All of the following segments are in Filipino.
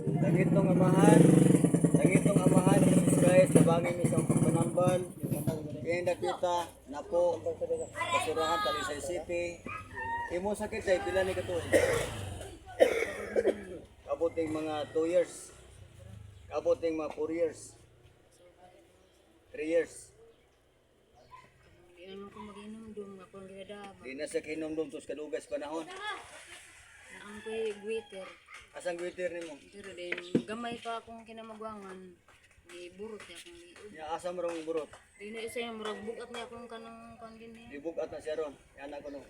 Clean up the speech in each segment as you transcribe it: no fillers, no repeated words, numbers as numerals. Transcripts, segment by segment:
Langitong amahan, langitong amahan, Jesus Christ, nabangin ni sa panambal, kaya nakita na po, basurahan, Talisay City. Imo sakit ay pila ni katuig. Kabuting mga 2 years. Kabuting mga 4 years. 3 years. Di ano ko mag-inom doon ako ang ginadaba. Di na sa kinumdum tos kadugas panahon. Naan ko'y gwitter. Asang Twitter nimo? Pero din, gamay pa akong kinamagwangan. Di burot niya akong liod. Nya asa marong burot. Di na isa yung murag bugat niya akong kanang kandin niya. Ibugat na siya ron. Yan ako no.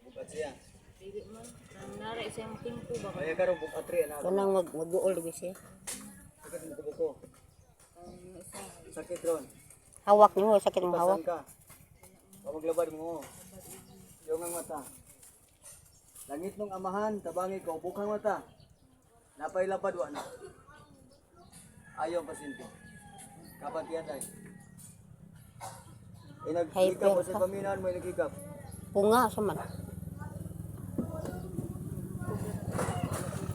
Bugat siya. Dili man. Ang nara isa yung pingko ba? Kaya karon bugat rin na. Kanang mag-uol lagi siya. Sakit mo kubo ko. Ang isa. Sakit ron. Hawak niyo, sakit mo Pasan hawak. ka. Pamaglabad mo. Yung ang mata. Langit nung amahan, tabangi ko, bukang mata. Napay lapad wa na. Ayaw pasinti. Kapat yan ay. Nagkikap o sa paminahan mo nagkikap. Punga sa man.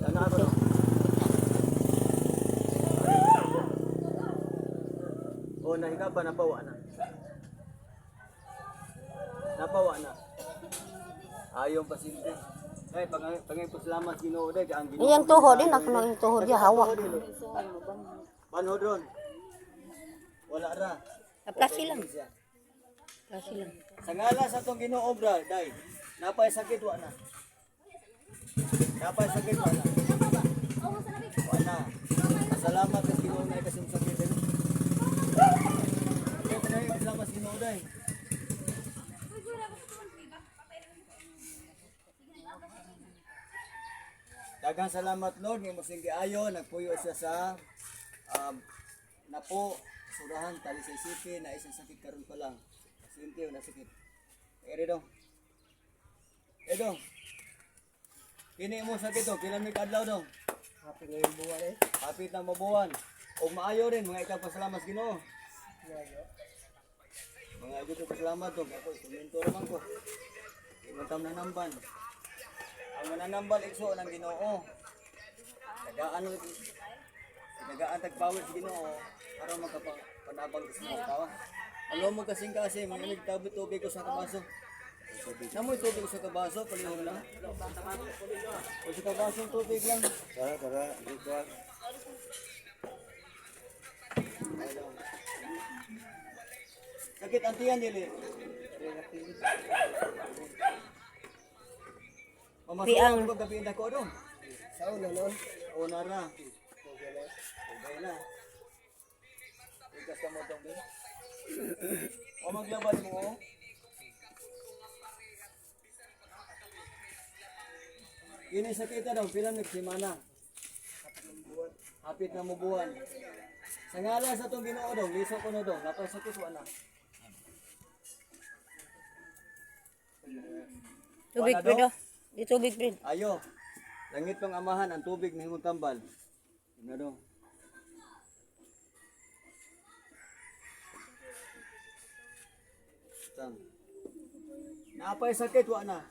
Sana ako no. O nahika pa, napawa na. Napawa na. Ayaw pasinti. Ay, pangay po salamat Ginoo day ang Ginoo. Iyang tuhod din ako nang tuhod niya hawak. Banhod ron. Wala ra. Plasi lang. Plasi lang. Sa ngala sa tong Ginoo obra, day. Napay sakit wa na. Napay sakit wa na. Wa na. Salamat sa Ginoo na kasing sakit din. Okay, panay salamat sa Ginoo day. Daghang salamat Lord, nga mosing giayo nagpuyo siya sa napo surahan Talisay City na isang sakit karon pa lang. Sintiyo na sakit. Ere dong. Edo. Kini mo sakit do, pila mi kadlaw dong. Happy na yung buwan eh. Happy na mabuwan. Og maayo rin mga ikaw pasalamat Ginoo. Mga ito ko pasalamat dong. Ako komento man ko. Imantam na namban. Ang mananambal ikso ng Ginoo. Nagaan tagpawid sa Ginoo para magkapanabang sa mga tao. Alam mo kasing kasi mga nagtabi tubig ko sa kabaso. Namoy tubig sa kabaso, palihog lang. O sa kabasong tubig lang. Tara, dito. Sakit antiyan dili. Mamasukan ko gabi na ko doon. Sa una noon. Una na. Okay na. Ikas ka mo itong din. O maglabad mo. Kini sakita daw, pila nagsimana. Hapit na mo buwan. Sa ngala sa itong Ginoo daw, liso ko na daw. Napasakit wa na. Tubig Fredo. Di tubig Fred. Ayo. Langit ng amahan ang tubig na himong tambal. Ina do. Tang. Naapay sakit wa na.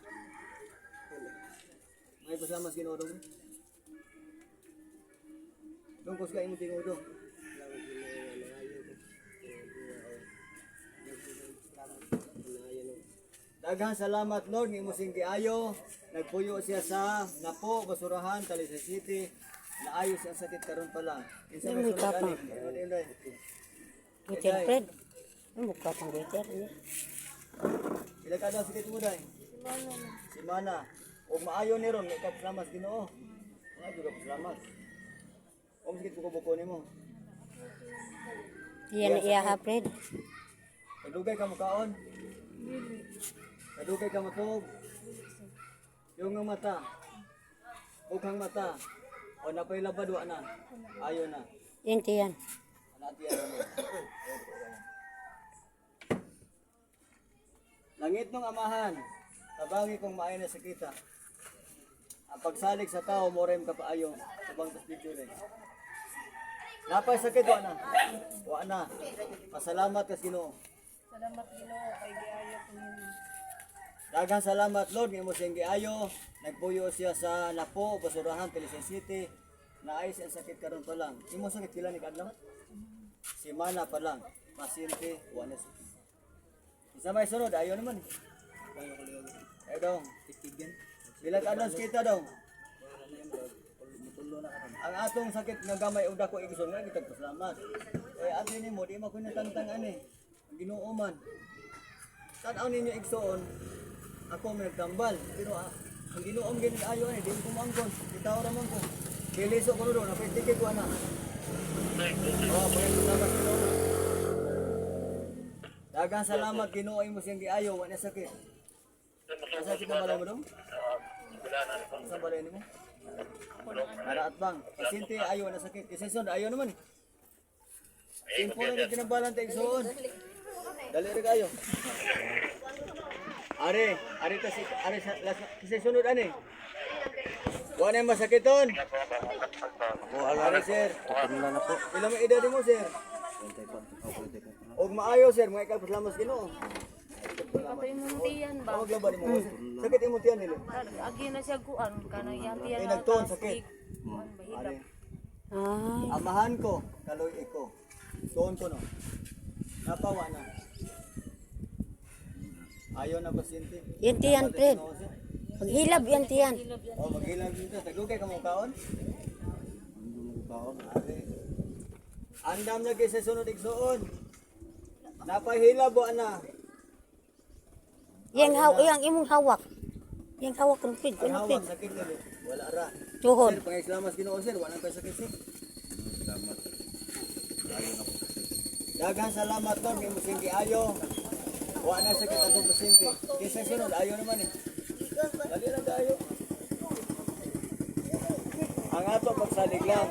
May pasama sa Ginoo dong. Dong kus ka imong tingudo dong. Daghang salamat Lord nga imong sing giayo. Nagpuyo siya sa napo basurahan Talisay City. Naayos siya sakit karon pa lang. Kinsa may May kapang. sunod Gwitter Fred. Ang mukha pang gwitter niya. Ila ka daw sakit mo dai? Simana. O maayo ni ron kay salamat Ginoo. Ay juga salamat. O sakit ko buko nimo. Iyan iya ha Fred. Kadugay ka mo kaon. Kadugay ka mo tog. Yung ang mata. Bukhang mata. O napay labad wa na. Ayo na. Yan tiyan. Anati ano mo. Langit ng amahan. Tabangi kong maayo na sakita. Ang pagsalig sa tao mo rin kapaayo. Sabang tasbidyo rin. Napay sakit wa na. Wa na. Pasalamat kas Ginoo. Salamat Ginoo kay giayo ko nimo. Daghang salamat Lord nga imong sing giayo. Nagpuyo siya sa Napo, Basurahan, Talisay City. naayos ang sakit karon pa lang. Imo sakit pila ni kadlaw? Semana pa lang. Pasyente wala sakit. Isa may sunod ayo naman. Eh dong, pila kadlaw kita dong. Ang atong sakit nga gamay og dako igsoon nga gitag pasalamat. Eh ato nimo di mo kunatantang ani. Ang Ginoo man. Tan-aw ninyo igsoon. Ako may nagtambal pero ang Ginoo ang gini ayo ani di ko mangkon. Bitaw ra man ko. Kiliso ko ron na pitike ko ana. Oh, pwede salamat Ginoo. Daghang salamat Ginoo imo siyang giayo wa na sakit. Asa kita balay mo dong? Sa balay nimo? Naraat bang, pasyente ayaw na sakit. Kasi son, ayaw naman eh. Simpo na kinabalan tayo soon. Dali rin kayo. Ari kasi sunod ani. Wala na yung masakiton. Ari sir. Ilang may edad mo sir? Og maayo sir, mga ikapasalamas Ginoo. Kapag imuntiyan ba? Huwag laban mo sir. Sakit imo tiyan nila. Agi na siya kuan, kanang yantiyan Ay na nagtuon tas sakit. kuan, bahilap. Ari. Ay, Amahan ko, kaloy iko. Tuon ko no. Napawa na. Ayaw na pasyente. yan tiyan, Fred. Paghilab yan tiyan. O maghilang dito. Tagugay ka mo kaon? Ari. Andam lagi sa sunod igsoon. Napahila bo ana. Yang imong hawak. Yang hawak ng Fred. Ang Ano hawak Fred? sakit nila. Wala ra. Tuhod. Sir, pangislamas Ginoo sir, wala pa sakit sir. Daghang salamat Lord kay musing giayo. Wa na sakit ang pasyente. Kaysa sunod ayo naman eh. Dali lang tayo. Ang ato pagsalig lang.